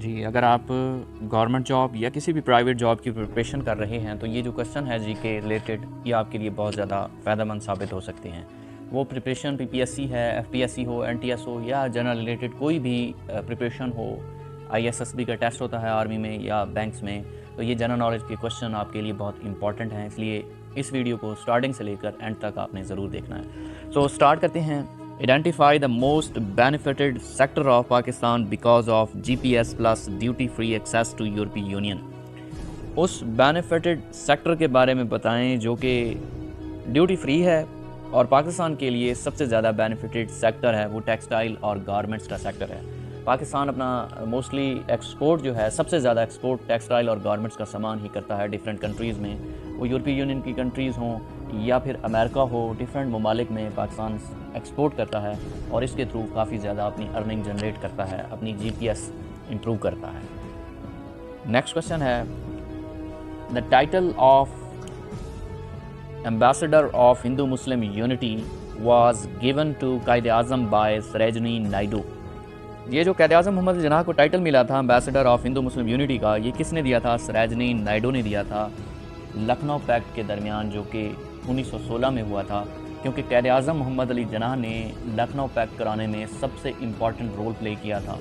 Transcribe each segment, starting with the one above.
जी, अगर आप government job या किसी भी प्राइवेट जॉब की प्रिपरेशन कर रहे हैं तो ये जो क्वेश्चन है जीके रिलेटेड ये आपके लिए बहुत ज़्यादा फ़ायदेमंद साबित हो सकते हैं। वो प्रिपरेशन पीपीएससी है, एफपीएससी हो, एनटीएस हो या जनरल रिलेटेड कोई भी प्रिपरेशन हो, आईएसएसबी का टेस्ट होता है आर्मी में या बैंक्स में, तो ये जनरल नॉलेज के क्वेश्चन आपके लिए बहुत इंपॉर्टेंट हैं। इसलिए इस वीडियो को स्टार्टिंग से लेकर एंड तक आपने ज़रूर देखना है। सो स्टार्ट करते हैं। Identify the most benefited sector of Pakistan because of GPS plus duty free access to European Union। उस benefited sector के बारे में बताएं जो कि ड्यूटी फ्री है और पाकिस्तान के लिए सबसे ज़्यादा benefited sector है, वो टेक्सटाइल और गारमेंट्स का सेक्टर है। पाकिस्तान अपना मोस्टली एक्सपोर्ट जो है, सबसे ज़्यादा एक्सपोर्ट टेक्सटाइल और गारमेंट्स का सामान ही करता है डिफरेंट कंट्रीज़ में, वो यूरोपीय यूनियन की कंट्रीज़ हों या फिर अमेरिका हो, डिफरेंट ममालिक में पाकिस्तान एक्सपोर्ट करता है और इसके थ्रू काफ़ी ज़्यादा अपनी अर्निंग जनरेट करता है, अपनी जीपीएस इंप्रूव करता है। नेक्स्ट क्वेश्चन है, the title of ambassador of Hindu Muslim unity was given to Quaid-e-Azam by Sarojini Naidu. ये जो कायद-ए-आज़म मोहम्मद अली जिन्नाह को टाइटल मिला था ambassador of Hindu Muslim unity का, ये किसने दिया था? सरोजिनी नायडू ने दिया था लखनऊ पैक्ट के दरमियान, जो कि 1916 में हुआ था, क्योंकि कायद-ए-आज़म मोहम्मद अली जिन्नाह ने लखनऊ पैक्ट कराने में सबसे इम्पॉर्टेंट रोल प्ले किया था।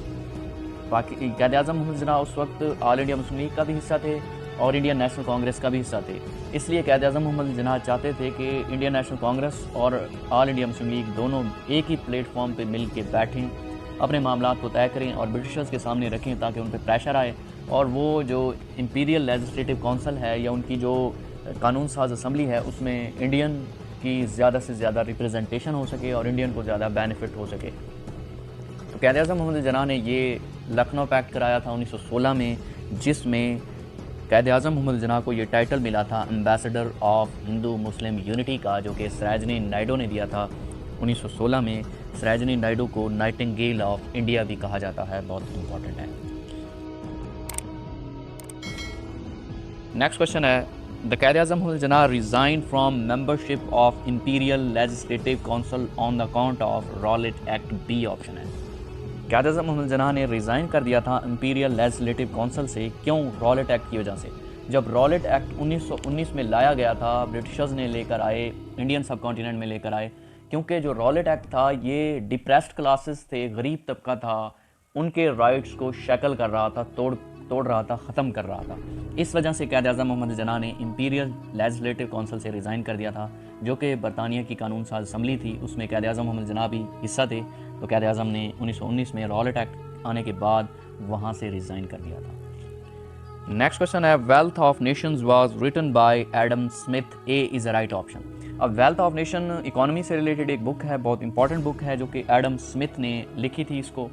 बाकी कायद-ए-आज़म मोहम्मद जिन्नाह उस वक्त ऑल इंडिया मुस्लिम लीग का भी हिस्सा थे और इंडियन नेशनल कांग्रेस का भी हिस्सा थे। इसलिए कायद-ए-आज़म मोहम्मद अली जिन्नाह चाहते थे कि इंडियन नेशनल कांग्रेस और ऑल इंडिया मुस्लिम लीग दोनों एक ही प्लेटफॉर्म पर मिल के बैठें, अपने मामलात को तय करें और ब्रिटिशर्स के सामने रखें ताकि उन पर प्रेशर आए और वो जो इंपीरियल लेजिस्लेटिव काउंसिल है या उनकी जो कानून साज असम्बली है उसमें इंडियन की ज़्यादा से ज़्यादा रिप्रेजेंटेशन हो सके और इंडियन को ज़्यादा बेनिफिट हो सके। तो कायद-ए-आज़म मोहम्मद अली जिन्नाह ने ये लखनऊ पैक्ट कराया था 1916 में, जिसमें कायद-ए-आज़म मोहम्मद अली जिन्नाह को ये टाइटल मिला था ambassador of Hindu Muslim unity का, जो कि सरोजिनी नायडू ने दिया था 1916 में। सरोजिनी नायडू को नाइटिंगेल ऑफ इंडिया भी कहा जाता है, बहुत इंपॉर्टेंट है। नेक्स्ट क्वेश्चन है, the Quaid-e-Azam Mohammad Ali Jinnah resign from membership of imperial legislative council on the account of Rowlatt act. B option है। कायद-ए-आज़म मोहम्मद अली जिन्नाह ने रिज़ाइन कर दिया था इंपीरियल लेजिस्लेटिव काउंसिल से, क्यों? रॉलेट एक्ट की वजह से। जब रॉलेट एक्ट 1919 में लाया गया था, ब्रिटिशर्स ने लेकर आए, इंडियन सब कॉन्टिनेंट में लेकर आए, क्योंकि जो रॉलेट एक्ट था ये डिप्रेस्ड क्लासेस थे, गरीब तबका था, उनके राइट्स को शैकल कर रहा था, तोड़ रहा था, ख़त्म कर रहा था। इस वजह से कायद-ए-आज़म मोहम्मद अली जिन्नाह ने इंपीरियल लेजिस्लेटिव काउंसिल से रिज़ाइन कर दिया था, जो कि बरतानिया की कानून साज असम्बली थी, उसमें कायद-ए-आज़म मोहम्मद अली जिन्नाह भी हिस्सा थे। तो कायद-ए-आज़म ने 1919 में रॉलेट एक्ट आने के बाद वहाँ से रिज़ाइन कर दिया था। नेक्स्ट क्वेश्चन है, wealth of nations was written by Adam Smith. A is a right option. अब वेल्थ ऑफ नेशन इकोनॉमी से रिलेटेड एक बुक है, बहुत इंपॉर्टेंट बुक है, जो कि एडम स्मिथ ने लिखी थी इसको।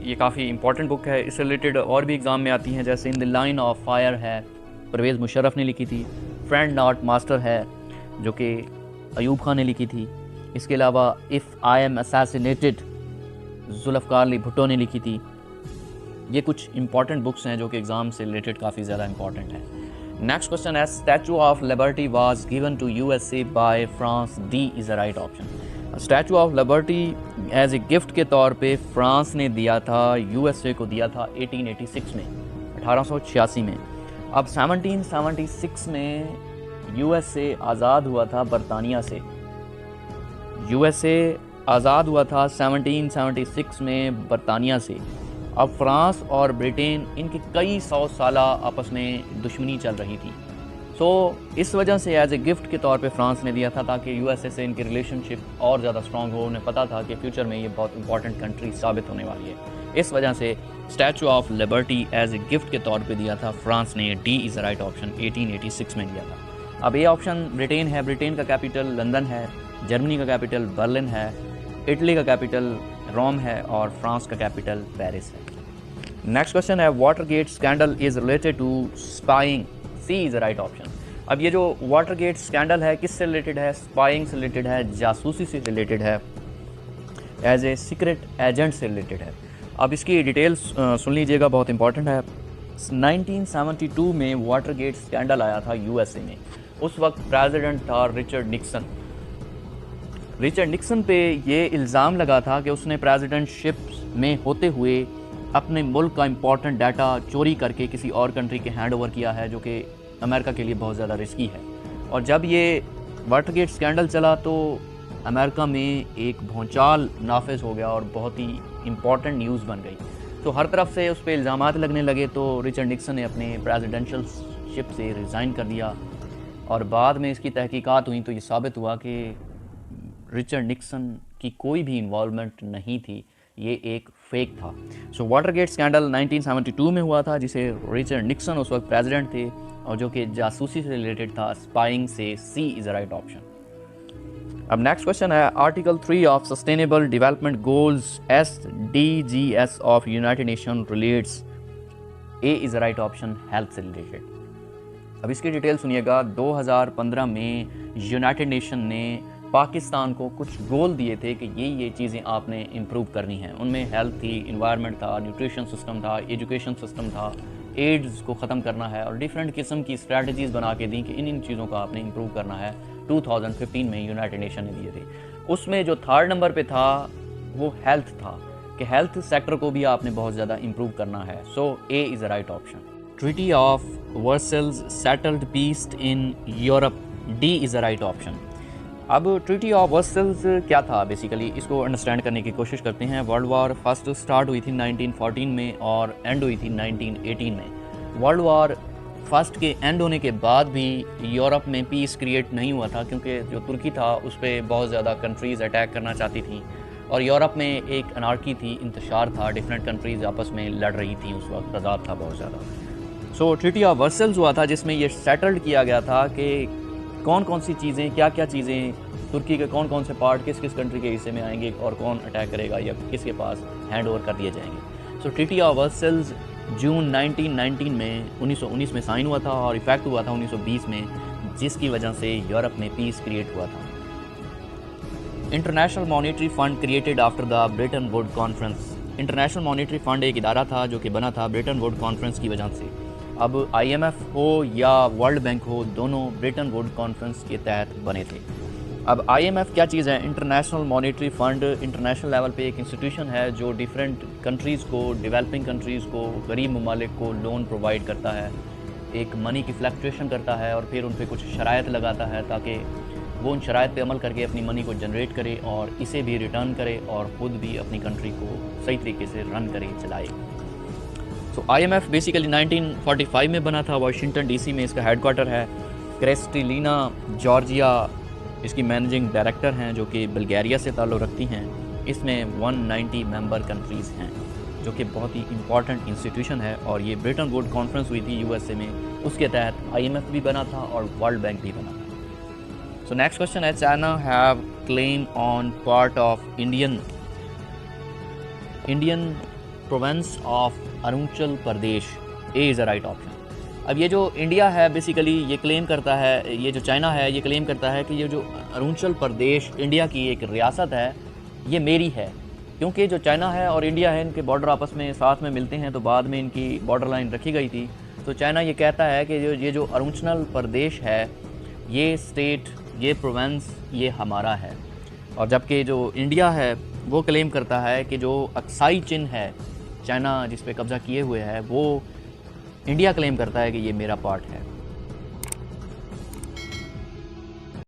ये काफ़ी इंपॉर्टेंट बुक है, इससे रिलेटेड और भी एग्ज़ाम में आती हैं, जैसे in the line of fire है, परवेज़ मुशर्रफ ने लिखी थी। फ्रेंड नॉट मास्टर है, जो कि अयूब खान ने लिखी थी। इसके अलावा if I am assassinated, Zulfikar Ali Bhutto ने लिखी थी। ये कुछ इंपॉर्टेंट बुक्स हैं जो कि एग्ज़ाम से रिलेटेड काफ़ी ज़्यादा इंपॉर्टेंट है। नेक्स्ट क्वेश्चन है, Statue of Liberty was given to USA by France. D is a right option. Statue of liberty as a gift के तौर पे फ्रांस ने दिया था, यूएसए को दिया था 1886 में, 1886 में। अब 1776 में यूएसए आज़ाद हुआ था बरतानिया से। यूएसए आज़ाद हुआ था 1776 में बरतानिया से। अब फ्रांस और ब्रिटेन, इनकी कई 100 साला आपस में दुश्मनी चल रही थी। सो इस वजह से एज ए गिफ्ट के तौर पे फ्रांस ने दिया था, ताकि यूएसए से इनकी रिलेशनशिप और ज़्यादा स्ट्रॉन्ग हो। उन्हें पता था कि फ्यूचर में ये बहुत इंपॉर्टेंट कंट्री साबित होने वाली है। इस वजह से statue of liberty as a gift के तौर पे दिया था फ्रांस ने। D is the right option, 1886 में दिया था। अब ये ऑप्शन ब्रिटेन है, ब्रिटेन का कैपिटल लंदन है, जर्मनी का कैपिटल बर्लिन है, इटली का कैपिटल रोम है और फ्रांस का कैपिटल पेरिस है। नेक्स्ट क्वेश्चन है, Watergate scandal is related to spying. C is the right option. अब ये जो वाटरगेट स्कैंडल है किससे रिलेटेड है? स्पाइंग से रिलेटेड है, जासूसी से रिलेटेड है, एज ए सीक्रेट एजेंट से रिलेटेड है। अब इसकी डिटेल्स सुन लीजिएगा, बहुत इंपॉर्टेंट है। 1972 में वाटरगेट स्कैंडल आया था यूएसए में। उस वक्त प्रेसिडेंट था रिचर्ड निक्सन। रिचर्ड निक्सन पे ये इल्ज़ाम लगा था कि उसने प्रेसिडेंटशिप में होते हुए अपने मुल्क का इंपॉर्टेंट डाटा चोरी करके किसी और कंट्री के हैंड ओवर किया है, जो कि अमेरिका के लिए बहुत ज़्यादा रिस्की है। और जब ये वाटरगेट स्कैंडल चला तो अमेरिका में एक भूचाल नाफिज हो गया और बहुत ही इम्पॉर्टेंट न्यूज़ बन गई। तो हर तरफ से उस पर इल्ज़ामात लगने लगे, तो रिचर्ड निक्सन ने अपने प्रेसिडेंशियल शिप से रिज़ाइन कर दिया। और बाद में इसकी तहकीकात हुई तो ये साबित हुआ कि रिचर्ड निक्सन की कोई भी इन्वॉल्वमेंट नहीं थी, ये एक फेक था। सो वाटरगेट स्कैंडल 1972 में हुआ था, जिसे रिचर्ड निक्सन उस वक्त प्रेसिडेंट थे और जो कि जासूसी से रिलेटेड था, स्पाइंग से। सी इज़ द राइट ऑप्शन। अब नेक्स्ट क्वेश्चन है, article 3 of sustainable development goals SDGs of United nation relates. A is the right option, health से रिलेटेड। अब इसकी डिटेल सुनिएगा। 2015 में यूनाइटेड नेशन ने पाकिस्तान को कुछ गोल दिए थे कि ये चीज़ें आपने इम्प्रूव करनी हैं। उनमें हेल्थ थी, इन्वायरमेंट था, न्यूट्रिशन सिस्टम था, एजुकेशन सिस्टम था, एड्स को ख़त्म करना है, और डिफरेंट किस्म की स्ट्रैटेजीज़ बना के दी कि इन चीज़ों का आपने इम्प्रूव करना है। 2015 में यूनाइटेड नेशन ने दिए थे। उसमें जो 3rd नंबर पे था वो हेल्थ था, कि हेल्थ सेक्टर को भी आपने बहुत ज़्यादा इम्प्रूव करना है। So A is the right option. Treaty of Versailles settled peace in Europe. D is the right option. अब ट्रीटी ऑफ वर्सल्स क्या था, बेसिकली इसको अंडरस्टैंड करने की कोशिश करते हैं। वर्ल्ड वॉर फर्स्ट स्टार्ट हुई थी 1914 में और एंड हुई थी 1918 में। वर्ल्ड वॉर फर्स्ट के एंड होने के बाद भी यूरोप में पीस क्रिएट नहीं हुआ था, क्योंकि जो तुर्की था उस पर बहुत ज़्यादा कंट्रीज़ अटैक करना चाहती थी, और यूरोप में एक अनार्की थी, इंतशार था, डिफरेंट कंट्रीज़ आपस में लड़ रही थी, उस वक्त तजाद था बहुत ज़्यादा। सो ट्रीटी ऑफ वर्सल्स हुआ था, जिसमें ये सेटल्ड किया गया था कि कौन कौन सी चीज़ें, क्या क्या चीज़ें, तुर्की के कौन कौन से पार्ट किस किस कंट्री के हिस्से में आएंगे और कौन अटैक करेगा या किसके पास हैंड ओवर कर दिए जाएंगे। सो ट्रीटी ऑफ वर्सल्स जून 1919 में 1919 में साइन हुआ था और इफेक्ट हुआ था 1920 में, जिसकी वजह से यूरोप में पीस क्रिएट हुआ था। International monetary fund created after the Brayton would conference. International monetary fund एक इदारा था जो कि बना था ब्रेटन वुड कॉन्फ्रेंस की वजह से। अब IMF हो या वर्ल्ड बैंक हो, दोनों ब्रेटन वुड कॉन्फ्रेंस के तहत बने थे। अब IMF क्या चीज़ है? International monetary fund international level पे एक इंस्टीट्यूशन है जो डिफरेंट कंट्रीज़ को, डेवलपिंग कंट्रीज़ को, गरीब ममालिक को लोन प्रोवाइड करता है, एक मनी की फ्लक्चुएशन करता है और फिर उन पर कुछ शराइत लगाता है ताकि वो उन शराइत पे अमल करके अपनी मनी को जनरेट करे और इसे भी रिटर्न करे और ख़ुद भी अपनी कंट्री को सही तरीके से रन करे, चलाए। तो IMF बेसिकली 1945 में बना था, वाशिंगटन DC में इसका हेडक्वार्टर है। क्रिस्टलिना जॉर्जिया इसकी मैनेजिंग डायरेक्टर हैं, जो कि बल्गारिया से ताल्लुक़ रखती हैं। इसमें 190 मेंबर कंट्रीज़ हैं, जो कि बहुत ही इंपॉर्टेंट इंस्टीट्यूशन है। और ये ब्रेटन वुड कॉन्फ्रेंस हुई थी USA में, उसके तहत IMF भी बना था और वर्ल्ड बैंक भी बना था। सो नेक्स्ट क्वेश्चन है, China have claim on part of Indian province of Arunachal Pradesh. A is the right option. अब ये जो इंडिया है बेसिकली ये क्लेम करता है, ये जो चाइना है ये क्लेम करता है कि ये जो अरुणाचल प्रदेश इंडिया की एक रियासत है, ये मेरी है। क्योंकि जो चाइना है और इंडिया है, इनके बॉर्डर आपस में साथ में मिलते हैं, तो बाद में इनकी बॉर्डर लाइन रखी गई थी। तो चाइना ये कहता है कि ये जो अरुणाचल प्रदेश है, ये स्टेट, ये प्रोविंस, ये हमारा है। और जबकि जो इंडिया है वो क्लेम करता है कि जो अक्साई चिन है चाइना जिस पे कब्ज़ा किए हुए है, वो इंडिया क्लेम करता है कि ये मेरा पार्ट है।